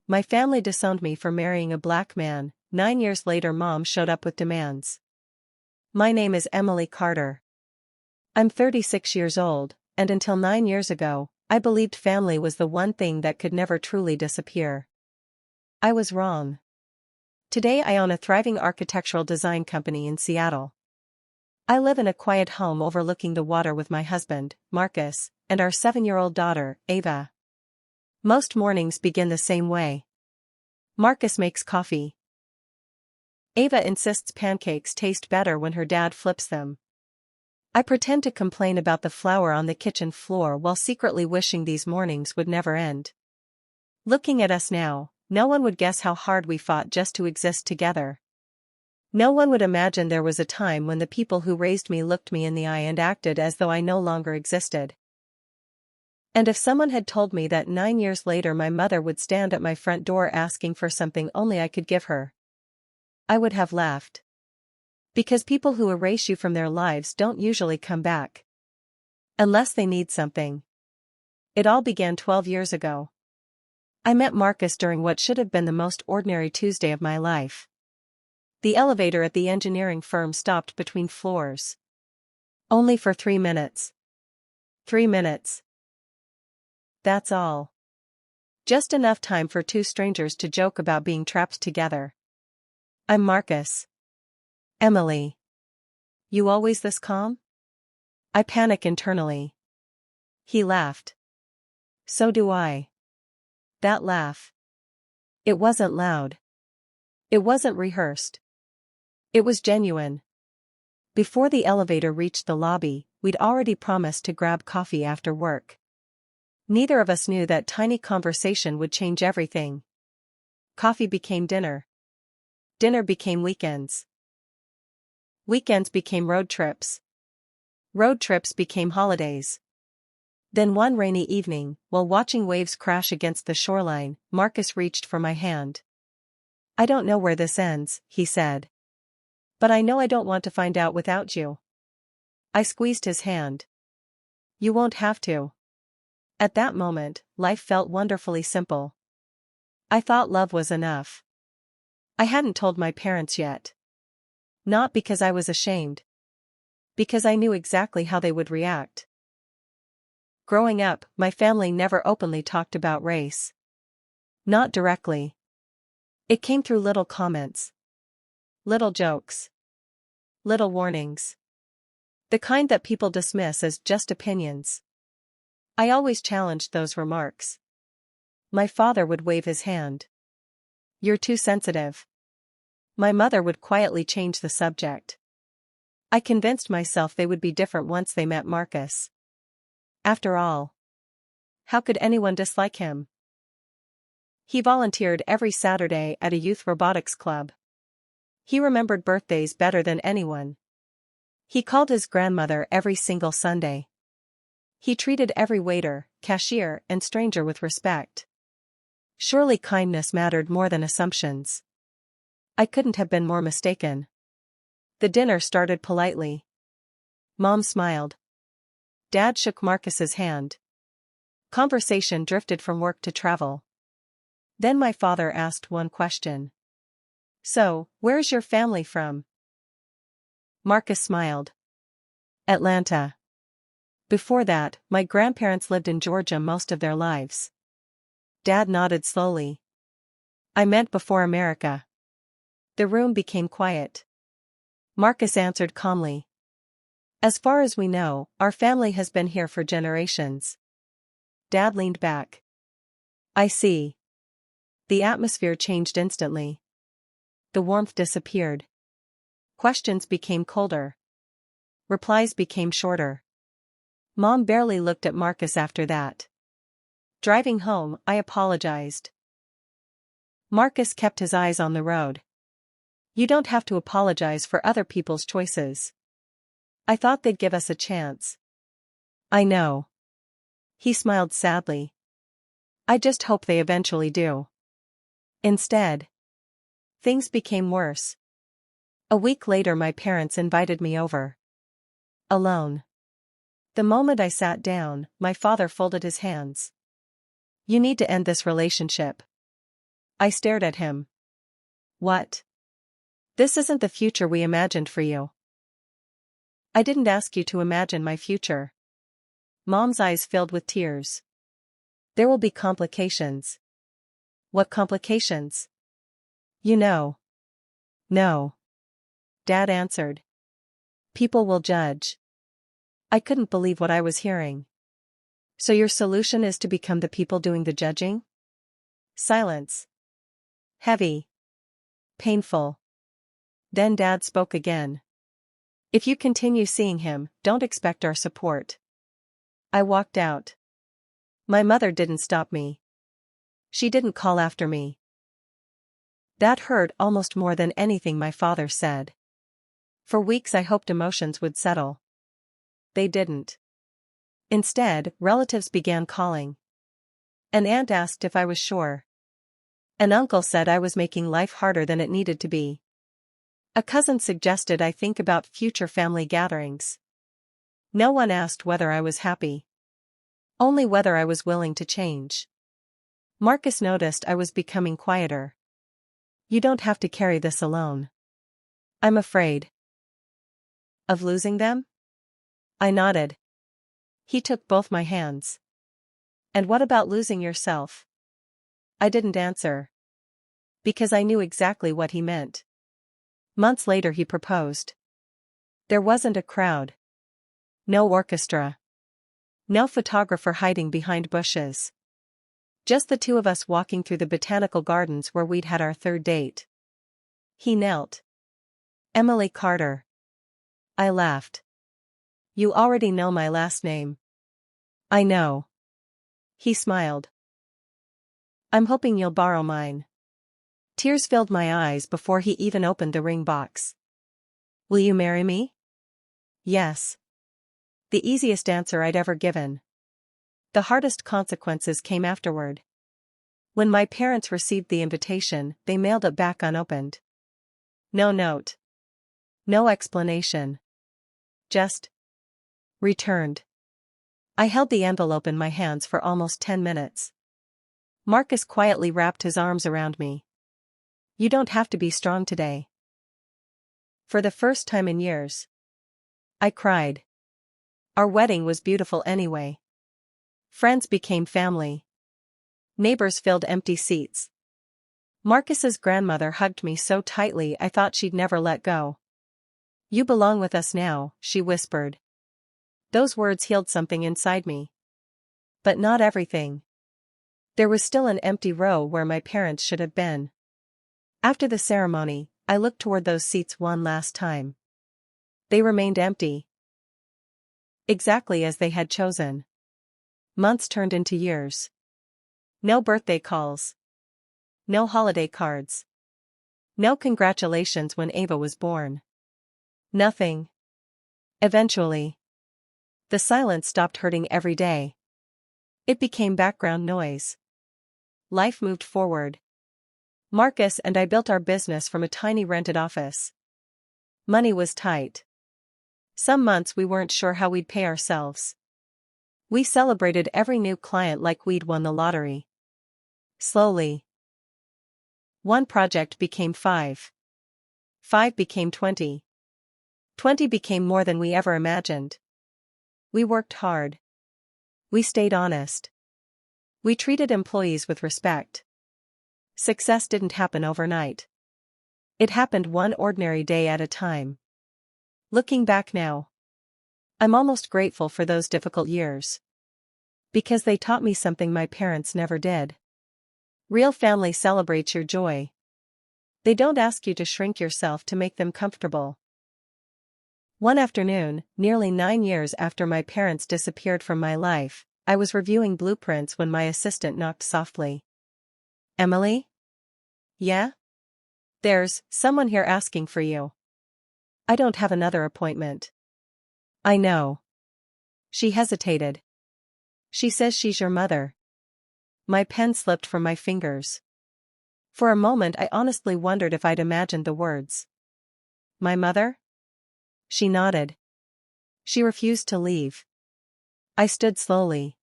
my family disowned me for marrying a black man. 9 years later, Mom showed up with demands. My name is Emily Carter. I'm 36 years old, and until 9 years ago, I believed family was the one thing that could never truly disappear. I was wrong. Today I own a thriving architectural design company in Seattle. I live in a quiet home overlooking the water with my husband, Marcus, and our 7-year-old daughter, Ava. Most mornings begin the same way. Marcus makes coffee. Ava insists pancakes taste better when her dad flips them. I pretend to complain about the flour on the kitchen floor while secretly wishing these mornings would never end. Looking at us now, no one would guess how hard we fought just to exist together. No one would imagine there was a time when the people who raised me looked me in the eye and acted as though I no longer existed. And if someone had told me that 9 years later my mother would stand at my front door asking for something only I could give her, I would have laughed. Because people who erase you from their lives don't usually come back. Unless they need something. It all began 12 years ago. I met Marcus during what should have been the most ordinary Tuesday of my life. The elevator at the engineering firm stopped between floors. Only for 3 minutes. 3 minutes. That's all. Just enough time for two strangers to joke about being trapped together. I'm Marcus. Emily. You always this calm? I panic internally. He laughed. So do I. That laugh. It wasn't loud. It wasn't rehearsed. It was genuine. Before the elevator reached the lobby, we'd already promised to grab coffee after work. Neither of us knew that tiny conversation would change everything. Coffee became dinner. Dinner became weekends. Weekends became road trips. Road trips became holidays. Then one rainy evening, while watching waves crash against the shoreline, Marcus reached for my hand. I don't know where this ends, he said. But I know I don't want to find out without you. I squeezed his hand. You won't have to. At that moment, life felt wonderfully simple. I thought love was enough. I hadn't told my parents yet. Not because I was ashamed. Because I knew exactly how they would react. Growing up, my family never openly talked about race. Not directly. It came through little comments. Little jokes. Little warnings. The kind that people dismiss as just opinions. I always challenged those remarks. My father would wave his hand. You're too sensitive. My mother would quietly change the subject. I convinced myself they would be different once they met Marcus. After all, how could anyone dislike him? He volunteered every Saturday at a youth robotics club. He remembered birthdays better than anyone. He called his grandmother every single Sunday. He treated every waiter, cashier, and stranger with respect. Surely kindness mattered more than assumptions. I couldn't have been more mistaken. The dinner started politely. Mom smiled. Dad shook Marcus's hand. Conversation drifted from work to travel. Then my father asked one question. So, where's your family from? Marcus smiled. Atlanta. Before that, my grandparents lived in Georgia most of their lives. Dad nodded slowly. I meant before America. The room became quiet. Marcus answered calmly. As far as we know, our family has been here for generations. Dad leaned back. I see. The atmosphere changed instantly. The warmth disappeared. Questions became colder. Replies became shorter. Mom barely looked at Marcus after that. Driving home, I apologized. Marcus kept his eyes on the road. You don't have to apologize for other people's choices. I thought they'd give us a chance. I know. He smiled sadly. I just hope they eventually do. Instead, things became worse. A week later my parents invited me over. Alone. The moment I sat down, my father folded his hands. You need to end this relationship. I stared at him. What? This isn't the future we imagined for you. I didn't ask you to imagine my future. Mom's eyes filled with tears. There will be complications. What complications? You know. No. Dad answered. People will judge. I couldn't believe what I was hearing. So your solution is to become the people doing the judging? Silence. Heavy. Painful. Then Dad spoke again. If you continue seeing him, don't expect our support. I walked out. My mother didn't stop me. She didn't call after me. That hurt almost more than anything my father said. For weeks I hoped emotions would settle. They didn't. Instead, relatives began calling. An aunt asked if I was sure. An uncle said I was making life harder than it needed to be. A cousin suggested I think about future family gatherings. No one asked whether I was happy. Only whether I was willing to change. Marcus noticed I was becoming quieter. You don't have to carry this alone. I'm afraid. Of losing them? I nodded. He took both my hands. And what about losing yourself? I didn't answer. Because I knew exactly what he meant. Months later he proposed. There wasn't a crowd. No orchestra. No photographer hiding behind bushes. Just the two of us walking through the botanical gardens where we'd had our third date. He knelt. Emily Carter. I laughed. You already know my last name. I know. He smiled. I'm hoping you'll borrow mine. Tears filled my eyes before he even opened the ring box. Will you marry me? Yes. The easiest answer I'd ever given. The hardest consequences came afterward. When my parents received the invitation, they mailed it back unopened. No note. No explanation. Just returned. I held the envelope in my hands for almost 10 minutes. Marcus quietly wrapped his arms around me. You don't have to be strong today. For the first time in years. I cried. Our wedding was beautiful anyway. Friends became family. Neighbors filled empty seats. Marcus's grandmother hugged me so tightly I thought she'd never let go. You belong with us now, she whispered. Those words healed something inside me. But not everything. There was still an empty row where my parents should have been. After the ceremony, I looked toward those seats one last time. They remained empty. Exactly as they had chosen. Months turned into years. No birthday calls. No holiday cards. No congratulations when Ava was born. Nothing. Eventually. The silence stopped hurting every day. It became background noise. Life moved forward. Marcus and I built our business from a tiny rented office. Money was tight. Some months we weren't sure how we'd pay ourselves. We celebrated every new client like we'd won the lottery. Slowly. One project became 5. 5 became 20. 20 became more than we ever imagined. We worked hard. We stayed honest. We treated employees with respect. Success didn't happen overnight. It happened one ordinary day at a time. Looking back now, I'm almost grateful for those difficult years. Because they taught me something my parents never did. Real family celebrates your joy. They don't ask you to shrink yourself to make them comfortable. One afternoon, nearly 9 years after my parents disappeared from my life, I was reviewing blueprints when my assistant knocked softly. Emily? Yeah? There's someone here asking for you. I don't have another appointment. I know. She hesitated. She says she's your mother. My pen slipped from my fingers. For a moment I honestly wondered if I'd imagined the words. My mother? She nodded. She refused to leave. I stood slowly.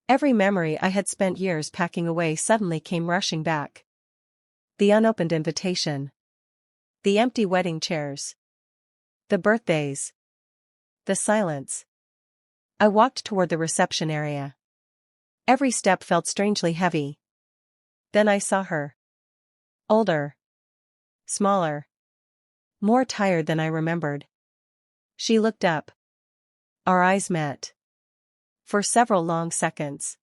Every memory I had spent years packing away suddenly came rushing back. The unopened invitation. The empty wedding chairs. The birthdays. The silence. I walked toward the reception area. Every step felt strangely heavy. Then I saw her. Older. Smaller. More tired than I remembered. She looked up. Our eyes met. For several long seconds.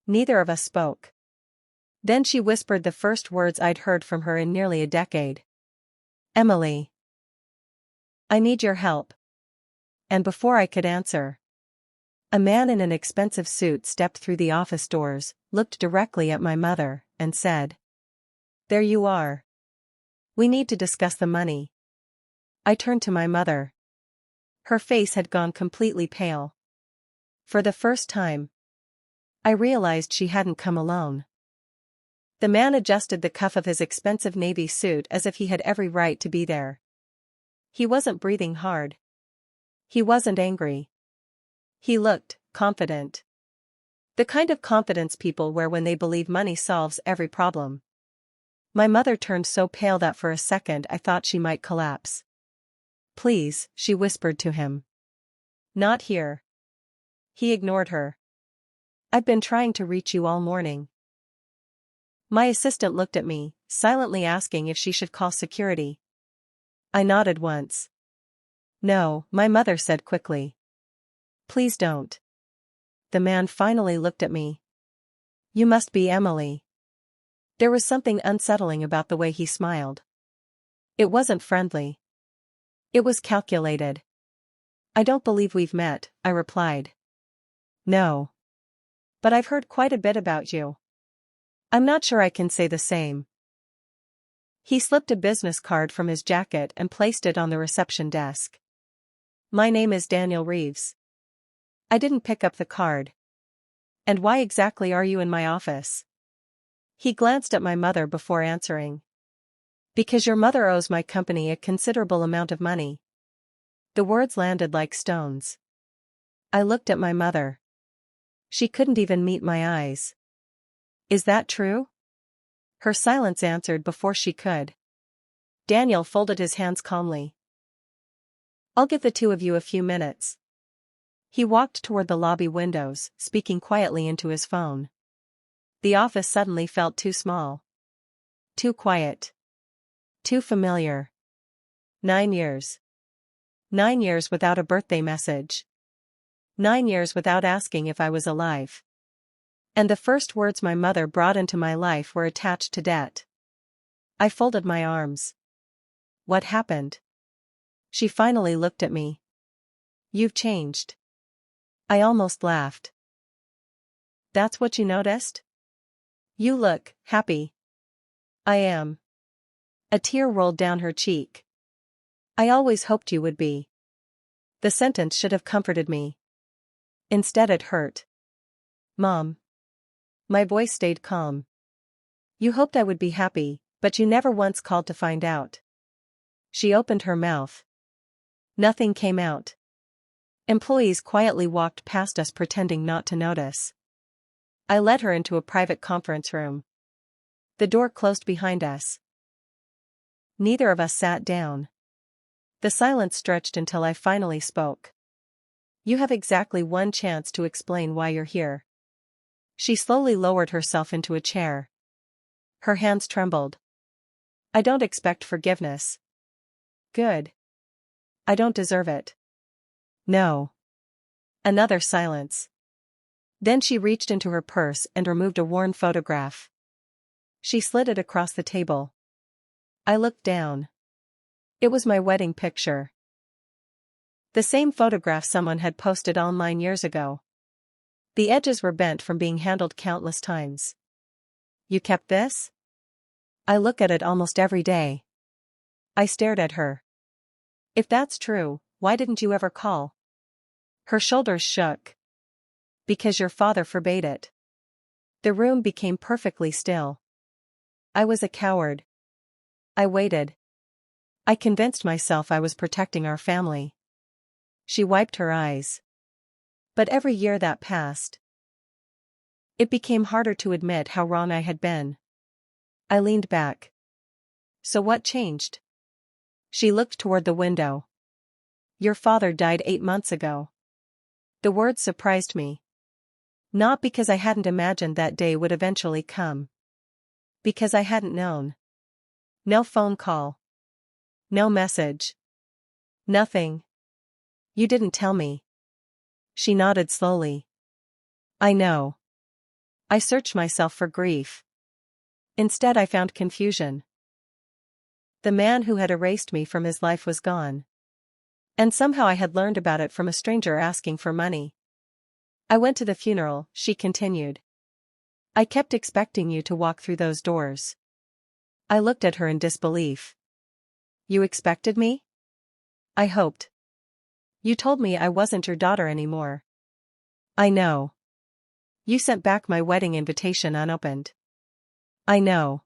Neither of us spoke. Then she whispered the first words I'd heard from her in nearly a decade. Emily. I need your help. And before I could answer, a man in an expensive suit stepped through the office doors, looked directly at my mother, and said, "There you are. We need to discuss the money." I turned to my mother. Her face had gone completely pale. For the first time, I realized she hadn't come alone. The man adjusted the cuff of his expensive navy suit as if he had every right to be there. He wasn't breathing hard. He wasn't angry. He looked confident. The kind of confidence people wear when they believe money solves every problem. My mother turned so pale that for a second I thought she might collapse. "Please," she whispered to him. "Not here." He ignored her. "I've been trying to reach you all morning." My assistant looked at me, silently asking if she should call security. I nodded once. "No," my mother said quickly. "Please don't." The man finally looked at me. "You must be Emily." There was something unsettling about the way he smiled. It wasn't friendly. It was calculated. "I don't believe we've met," I replied. "No. But I've heard quite a bit about you. I'm not sure I can say the same." He slipped a business card from his jacket and placed it on the reception desk. "My name is Daniel Reeves." I didn't pick up the card. "And why exactly are you in my office?" He glanced at my mother before answering. "Because your mother owes my company a considerable amount of money." The words landed like stones. I looked at my mother. She couldn't even meet my eyes. "Is that true?" Her silence answered before she could. Daniel folded his hands calmly. "I'll give the two of you a few minutes." He walked toward the lobby windows, speaking quietly into his phone. The office suddenly felt too small. Too quiet. Too familiar. 9 years. 9 years without a birthday message. 9 years without asking if I was alive. And the first words my mother brought into my life were attached to debt. I folded my arms. "What happened?" She finally looked at me. "You've changed." I almost laughed. "That's what you noticed? You look happy." "I am." A tear rolled down her cheek. "I always hoped you would be." The sentence should have comforted me. Instead it hurt. "Mom." My voice stayed calm. "You hoped I would be happy, but you never once called to find out." She opened her mouth. Nothing came out. Employees quietly walked past us pretending not to notice. I led her into a private conference room. The door closed behind us. Neither of us sat down. The silence stretched until I finally spoke. "You have exactly one chance to explain why you're here." She slowly lowered herself into a chair. Her hands trembled. "I don't expect forgiveness." "Good. I don't deserve it." "No." Another silence. Then she reached into her purse and removed a worn photograph. She slid it across the table. I looked down. It was my wedding picture. The same photograph someone had posted online years ago. The edges were bent from being handled countless times. "You kept this?" "I look at it almost every day." I stared at her. "If that's true, why didn't you ever call?" Her shoulders shook. "Because your father forbade it." The room became perfectly still. I was a coward. I waited. I convinced myself I was protecting our family. She wiped her eyes. "But every year that passed, It became harder to admit how wrong I had been. I leaned back. So what changed? She looked toward the window. Your father died 8 months ago. The words surprised me. Not because I hadn't imagined that day would eventually come. Because I hadn't known. No phone call. No message. Nothing. You didn't tell me. She nodded slowly. I know. I searched myself for grief. Instead I found confusion. The man who had erased me from his life was gone. And somehow I had learned about it from a stranger asking for money. I went to the funeral, she continued. I kept expecting you to walk through those doors. I looked at her in disbelief. You expected me? I hoped. You told me I wasn't your daughter anymore. I know. You sent back my wedding invitation unopened. I know.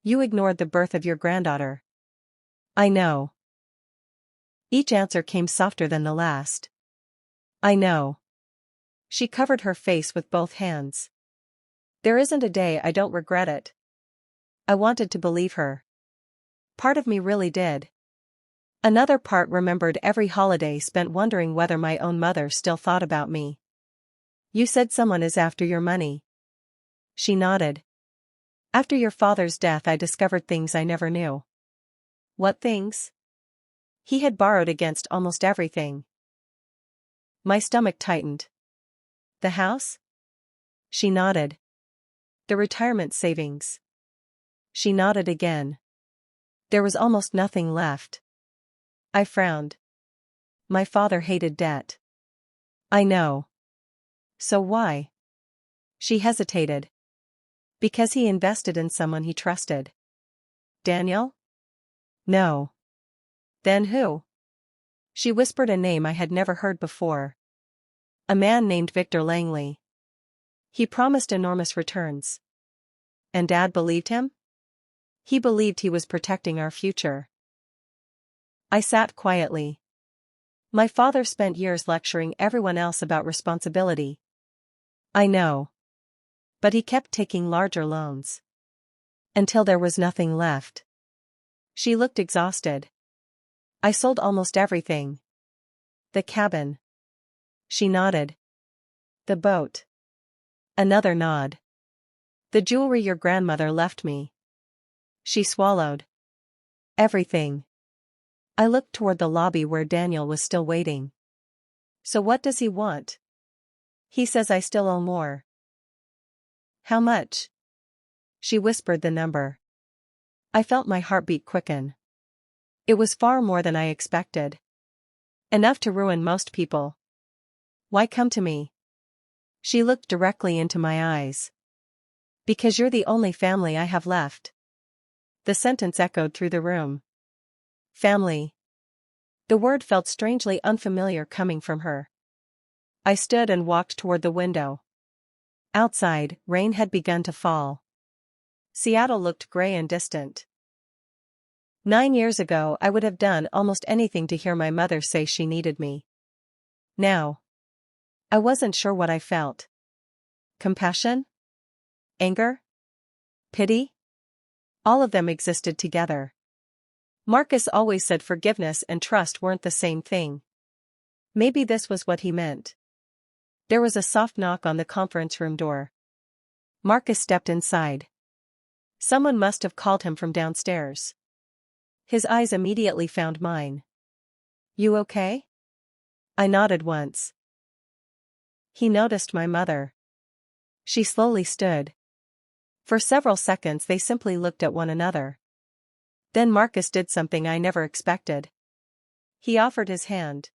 You ignored the birth of your granddaughter. I know. Each answer came softer than the last. I know. She covered her face with both hands. There isn't a day I don't regret it. I wanted to believe her. Part of me really did. Another part remembered every holiday spent wondering whether my own mother still thought about me. You said someone is after your money. She nodded. After your father's death I discovered things I never knew. What things? He had borrowed against almost everything. My stomach tightened. The house? She nodded. The retirement savings. She nodded again. There was almost nothing left. I frowned. My father hated debt. I know. So why? She hesitated. Because he invested in someone he trusted. Daniel? No. Then who? She whispered a name I had never heard before. A man named Victor Langley. He promised enormous returns. And Dad believed him? He believed he was protecting our future. I sat quietly. My father spent years lecturing everyone else about responsibility. I know. But he kept taking larger loans. Until there was nothing left. She looked exhausted. I sold almost everything. The cabin. She nodded. The boat. Another nod. The jewelry your grandmother left me. She swallowed. Everything. I looked toward the lobby where Daniel was still waiting. So what does he want? He says I still owe more. How much? She whispered the number. I felt my heartbeat quicken. It was far more than I expected. Enough to ruin most people. Why come to me? She looked directly into my eyes. Because you're the only family I have left. The sentence echoed through the room. Family. The word felt strangely unfamiliar coming from her. I stood and walked toward the window. Outside, rain had begun to fall. Seattle looked gray and distant. 9 years ago I would have done almost anything to hear my mother say she needed me. Now. I wasn't sure what I felt. Compassion? Anger? Pity? All of them existed together. Marcus always said forgiveness and trust weren't the same thing. Maybe this was what he meant. There was a soft knock on the conference room door. Marcus stepped inside. Someone must have called him from downstairs. His eyes immediately found mine. You okay? I nodded once. He noticed my mother. She slowly stood. For several seconds they simply looked at one another. Then Marcus did something I never expected. He offered his hand.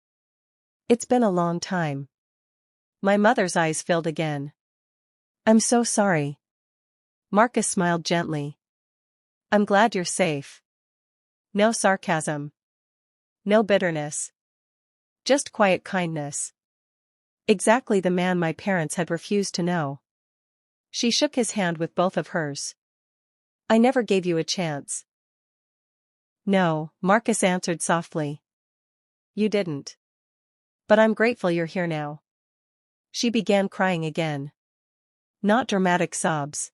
It's been a long time. My mother's eyes filled again. I'm so sorry. Marcus smiled gently. I'm glad you're safe. No sarcasm. No bitterness. Just quiet kindness. Exactly the man my parents had refused to know. She shook his hand with both of hers. I never gave you a chance. No, Marcus answered softly. You didn't. But I'm grateful you're here now. She began crying again. Not dramatic sobs.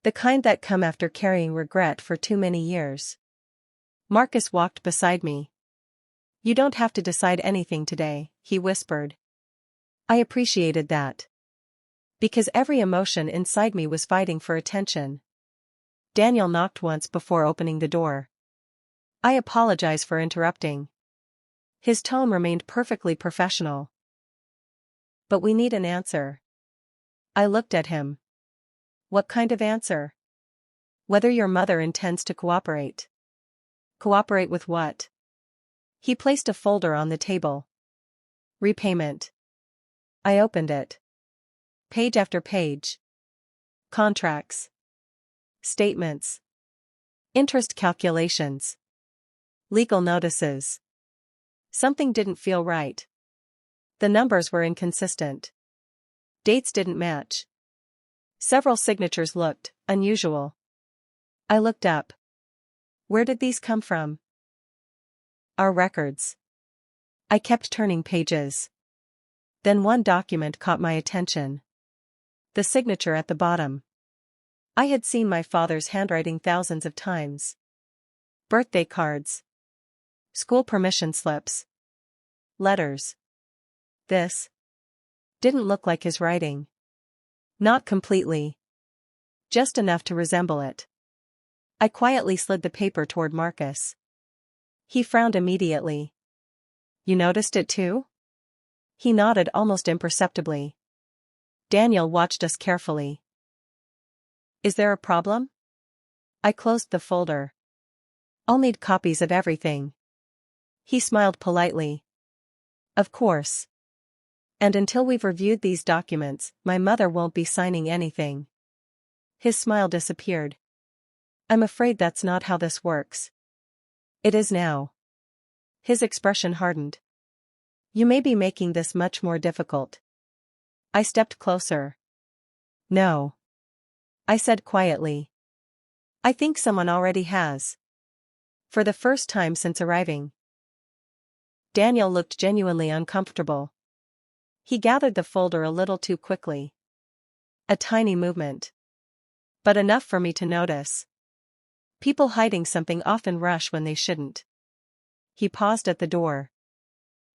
The kind that come after carrying regret for too many years. Marcus walked beside me. "You don't have to decide anything today," he whispered. I appreciated that. Because every emotion inside me was fighting for attention. Daniel knocked once before opening the door. "I apologize for interrupting." His tone remained perfectly professional. "But we need an answer." I looked at him. "What kind of answer?" "Whether your mother intends to cooperate." "Cooperate with what?" He placed a folder on the table. "Repayment." I opened it. Page after page. Contracts. Statements. Interest calculations. Legal notices. Something didn't feel right. The numbers were inconsistent. Dates didn't match. Several signatures looked unusual. I looked up. Where did these come from? Our records. I kept turning pages. Then one document caught my attention. The signature at the bottom. I had seen my father's handwriting thousands of times. Birthday cards. School permission slips. Letters. This didn't look like his writing. Not completely. Just enough to resemble it. I quietly slid the paper toward Marcus. He frowned immediately. "You noticed it too?" He nodded almost imperceptibly. Daniel watched us carefully. "Is there a problem?" I closed the folder. "I'll need copies of everything." He smiled politely. "Of course. And until we've reviewed these documents, my mother won't be signing anything." His smile disappeared. "I'm afraid that's not how this works." "It is now." His expression hardened. "You may be making this much more difficult." I stepped closer. "No," I said quietly. "I think someone already has. For the first time since arriving." Daniel looked genuinely uncomfortable. He gathered the folder a little too quickly. A tiny movement. But enough for me to notice. People hiding something often rush when they shouldn't. He paused at the door.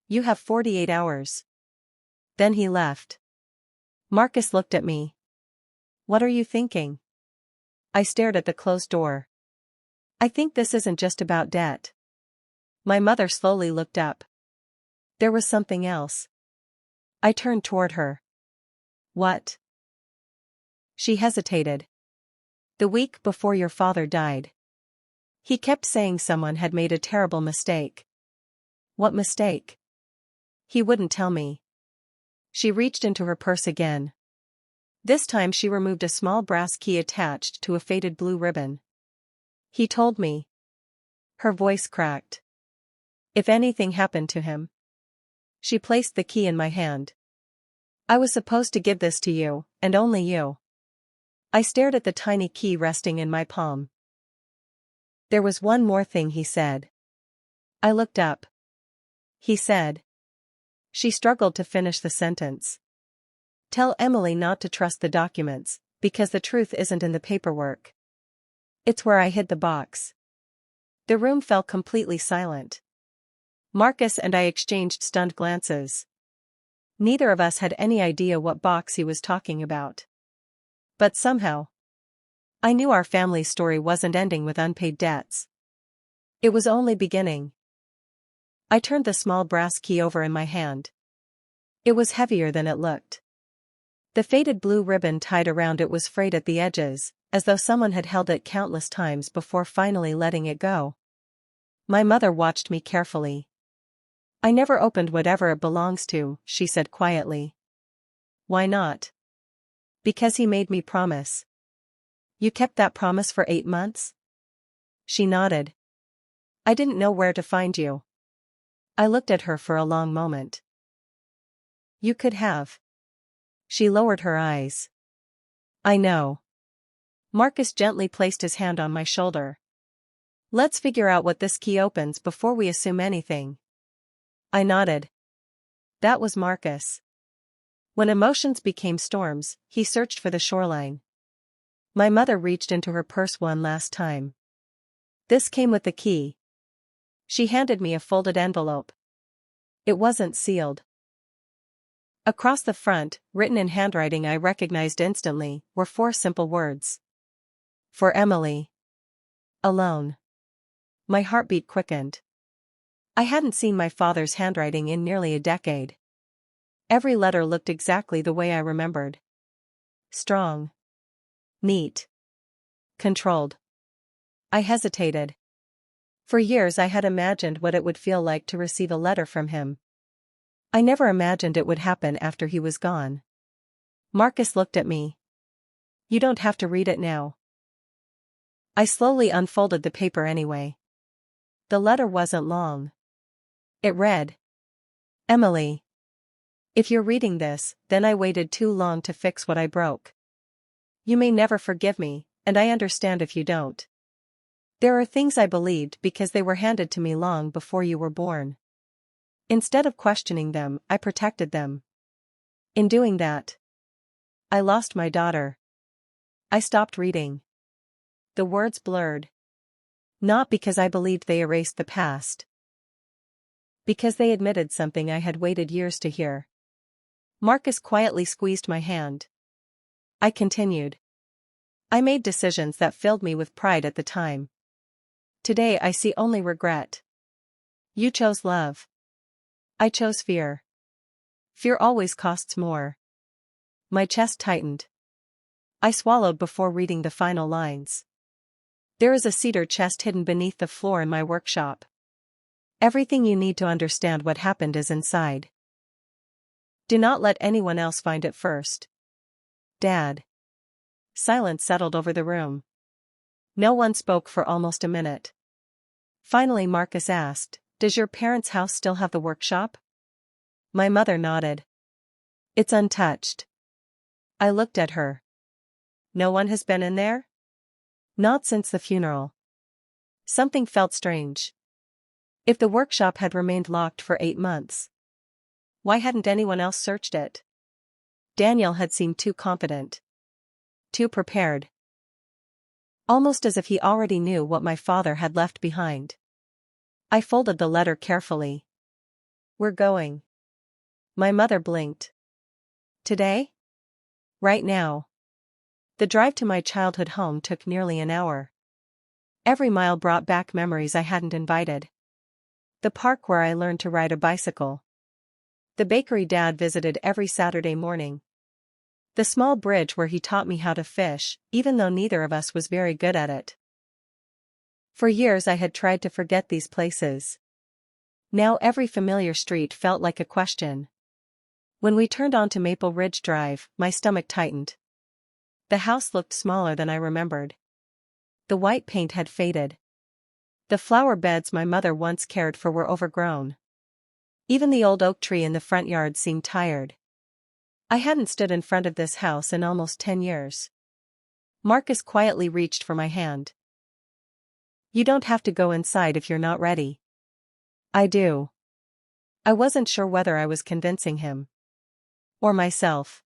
"You have 48 hours. Then he left. Marcus looked at me. "What are you thinking?" I stared at the closed door. "I think this isn't just about debt." My mother slowly looked up. There was something else. I turned toward her. "What?" She hesitated. "The week before your father died. He kept saying someone had made a terrible mistake." "What mistake?" "He wouldn't tell me." She reached into her purse again. This time she removed a small brass key attached to a faded blue ribbon. "He told me." Her voice cracked. "If anything happened to him." She placed the key in my hand. "I was supposed to give this to you, and only you." I stared at the tiny key resting in my palm. "There was one more thing he said." I looked up. "He said." She struggled to finish the sentence. "Tell Emily not to trust the documents, because the truth isn't in the paperwork. It's where I hid the box." The room fell completely silent. Marcus and I exchanged stunned glances. Neither of us had any idea what box he was talking about. But somehow, I knew our family's story wasn't ending with unpaid debts. It was only beginning. I turned the small brass key over in my hand. It was heavier than it looked. The faded blue ribbon tied around it was frayed at the edges, as though someone had held it countless times before finally letting it go. My mother watched me carefully. "I never opened whatever it belongs to," she said quietly. "Why not?" "Because he made me promise." "You kept that promise for 8 months?" She nodded. "I didn't know where to find you." I looked at her for a long moment. "You could have." She lowered her eyes. "I know." Marcus gently placed his hand on my shoulder. "Let's figure out what this key opens before we assume anything." I nodded. That was Marcus. When emotions became storms, he searched for the shoreline. My mother reached into her purse one last time. This came with the key. She handed me a folded envelope. It wasn't sealed. Across the front, written in handwriting I recognized instantly, were 4 simple words. For Emily. Alone. My heartbeat quickened. I hadn't seen my father's handwriting in nearly a decade. Every letter looked exactly the way I remembered. Strong. Neat. Controlled. I hesitated. For years I had imagined what it would feel like to receive a letter from him. I never imagined it would happen after he was gone. Marcus looked at me. You don't have to read it now. I slowly unfolded the paper anyway. The letter wasn't long. It read, Emily. If you're reading this, then I waited too long to fix what I broke. You may never forgive me, and I understand if you don't. There are things I believed because they were handed to me long before you were born. Instead of questioning them, I protected them. In doing that, I lost my daughter. I stopped reading. The words blurred. Not because I believed they erased the past. Because they admitted something I had waited years to hear. Marcus quietly squeezed my hand. I continued. I made decisions that filled me with pride at the time. Today I see only regret. You chose love. I chose fear. Fear always costs more. My chest tightened. I swallowed before reading the final lines. There is a cedar chest hidden beneath the floor in my workshop. Everything you need to understand what happened is inside. Do not let anyone else find it first. Dad. Silence settled over the room. No one spoke for almost a minute. Finally Marcus asked, Does your parents' house still have the workshop? My mother nodded. It's untouched. I looked at her. No one has been in there? Not since the funeral. Something felt strange. If the workshop had remained locked for 8 months, why hadn't anyone else searched it? Daniel had seemed too confident. Too prepared. Almost as if he already knew what my father had left behind. I folded the letter carefully. We're going. My mother blinked. Today? Right now. The drive to my childhood home took nearly an hour. Every mile brought back memories I hadn't invited. The park where I learned to ride a bicycle. The bakery Dad visited every Saturday morning. The small bridge where he taught me how to fish, even though neither of us was very good at it. For years I had tried to forget these places. Now every familiar street felt like a question. When we turned onto Maple Ridge Drive, my stomach tightened. The house looked smaller than I remembered. The white paint had faded. The flower beds my mother once cared for were overgrown. Even the old oak tree in the front yard seemed tired. I hadn't stood in front of this house in almost 10 years. Marcus quietly reached for my hand. You don't have to go inside if you're not ready. I do. I wasn't sure whether I was convincing him. Or myself.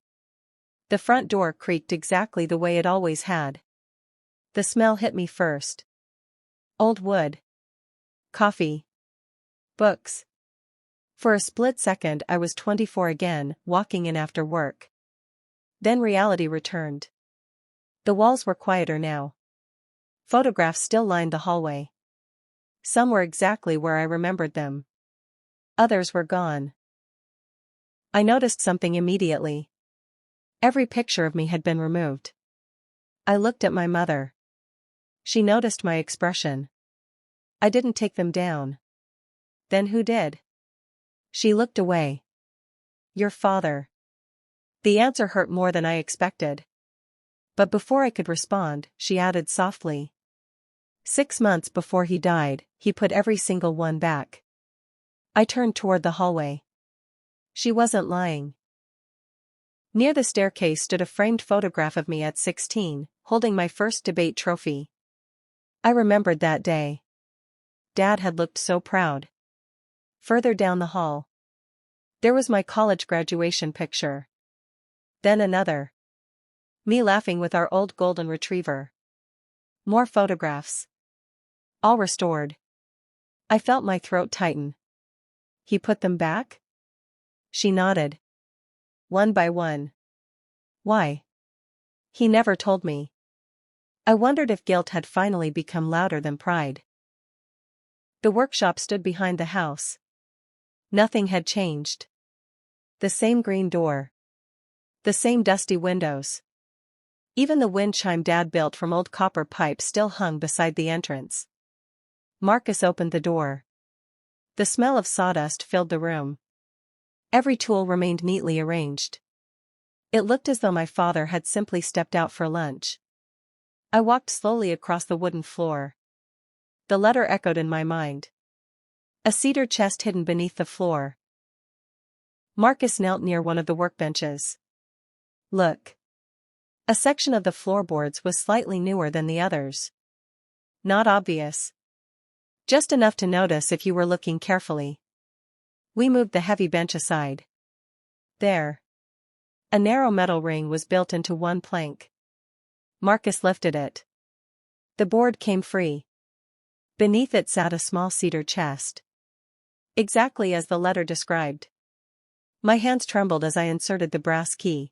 The front door creaked exactly the way it always had. The smell hit me first. Old wood. Coffee. Books. For a split second I was 24 again, walking in after work. Then reality returned. The walls were quieter now. Photographs still lined the hallway. Some were exactly where I remembered them. Others were gone. I noticed something immediately. Every picture of me had been removed. I looked at my mother. She noticed my expression. I didn't take them down. Then who did? She looked away. Your father. The answer hurt more than I expected. But before I could respond, she added softly. 6 months before he died, he put every single one back. I turned toward the hallway. She wasn't lying. Near the staircase stood a framed photograph of me at 16, holding my first debate trophy. I remembered that day. Dad had looked so proud. Further down the hall, there was my college graduation picture. Then another. Me laughing with our old golden retriever. More photographs. All restored. I felt my throat tighten. He put them back? She nodded. One by one. Why? He never told me. I wondered if guilt had finally become louder than pride. The workshop stood behind the house. Nothing had changed. The same green door. The same dusty windows. Even the wind chime Dad built from old copper pipes still hung beside the entrance. Marcus opened the door. The smell of sawdust filled the room. Every tool remained neatly arranged. It looked as though my father had simply stepped out for lunch. I walked slowly across the wooden floor. The letter echoed in my mind. A cedar chest hidden beneath the floor. Marcus knelt near one of the workbenches. Look. A section of the floorboards was slightly newer than the others. Not obvious. Just enough to notice if you were looking carefully. We moved the heavy bench aside. There. A narrow metal ring was built into one plank. Marcus lifted it. The board came free. Beneath it sat a small cedar chest. Exactly as the letter described. My hands trembled as I inserted the brass key.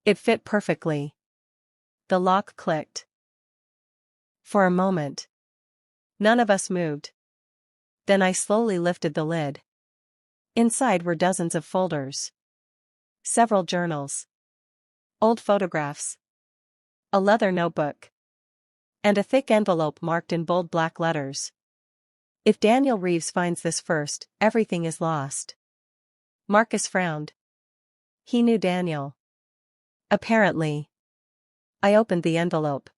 It fit perfectly. The lock clicked. For a moment. None of us moved. Then I slowly lifted the lid. Inside were dozens of folders. Several journals. Old photographs. A leather notebook. And a thick envelope marked in bold black letters. If Daniel Reeves finds this first, everything is lost. Marcus frowned. He knew Daniel. Apparently. I opened the envelope.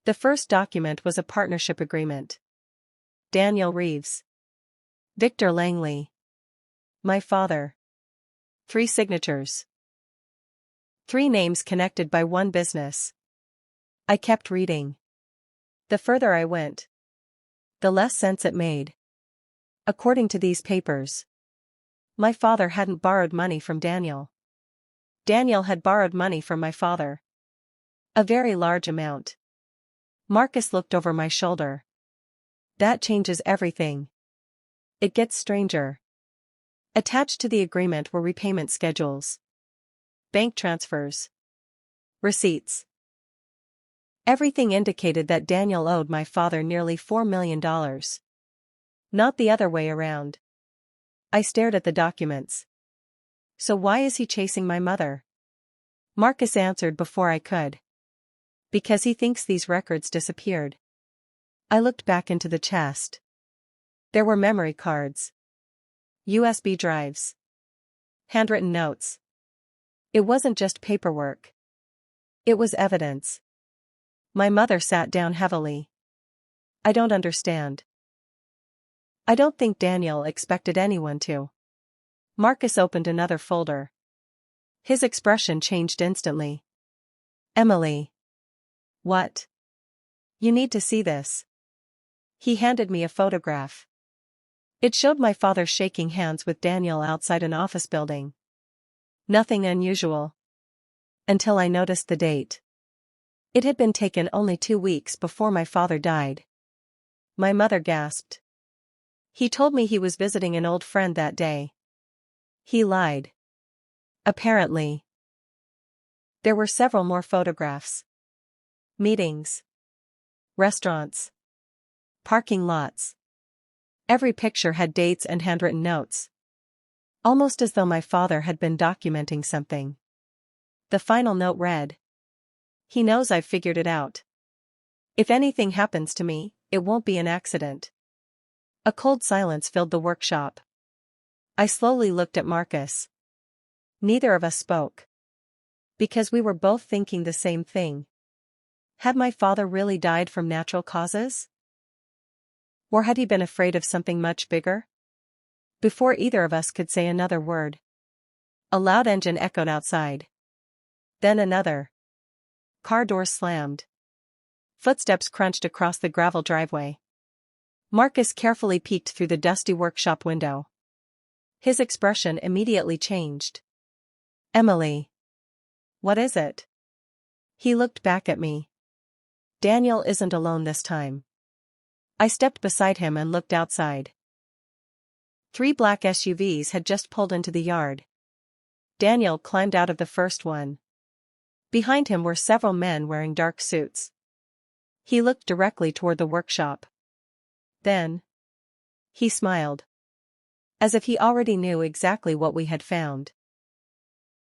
The first document was a partnership agreement. Daniel Reeves. Victor Langley. My father. 3 signatures. 3 names connected by one business. I kept reading. The further I went, the less sense it made. According to these papers, my father hadn't borrowed money from Daniel. Daniel had borrowed money from my father. A very large amount. Marcus looked over my shoulder. That changes everything. It gets stranger. Attached to the agreement were repayment schedules. Bank transfers. Receipts. Everything indicated that Daniel owed my father nearly $4 million. Not the other way around. I stared at the documents. So why is he chasing my mother? Marcus answered before I could. Because he thinks these records disappeared. I looked back into the chest. There were memory cards. USB drives. Handwritten notes. It wasn't just paperwork. It was evidence. My mother sat down heavily. I don't understand. I don't think Daniel expected anyone to. Marcus opened another folder. His expression changed instantly. Emily. What? You need to see this. He handed me a photograph. It showed my father shaking hands with Daniel outside an office building. Nothing unusual. Until I noticed the date. It had been taken only 2 weeks before my father died. My mother gasped. He told me he was visiting an old friend that day. He lied. Apparently. There were several more photographs. Meetings. Restaurants. Parking lots. Every picture had dates and handwritten notes. Almost as though my father had been documenting something. The final note read. He knows I've figured it out. If anything happens to me, it won't be an accident. A cold silence filled the workshop. I slowly looked at Marcus. Neither of us spoke. Because we were both thinking the same thing. Had my father really died from natural causes? Or had he been afraid of something much bigger? Before either of us could say another word, a loud engine echoed outside. Then another. Car doors slammed. Footsteps crunched across the gravel driveway. Marcus carefully peeked through the dusty workshop window. His expression immediately changed. Emily. What is it? He looked back at me. Daniel isn't alone this time. I stepped beside him and looked outside. 3 black SUVs had just pulled into the yard. Daniel climbed out of the first one. Behind him were several men wearing dark suits. He looked directly toward the workshop. Then he smiled. As if he already knew exactly what we had found.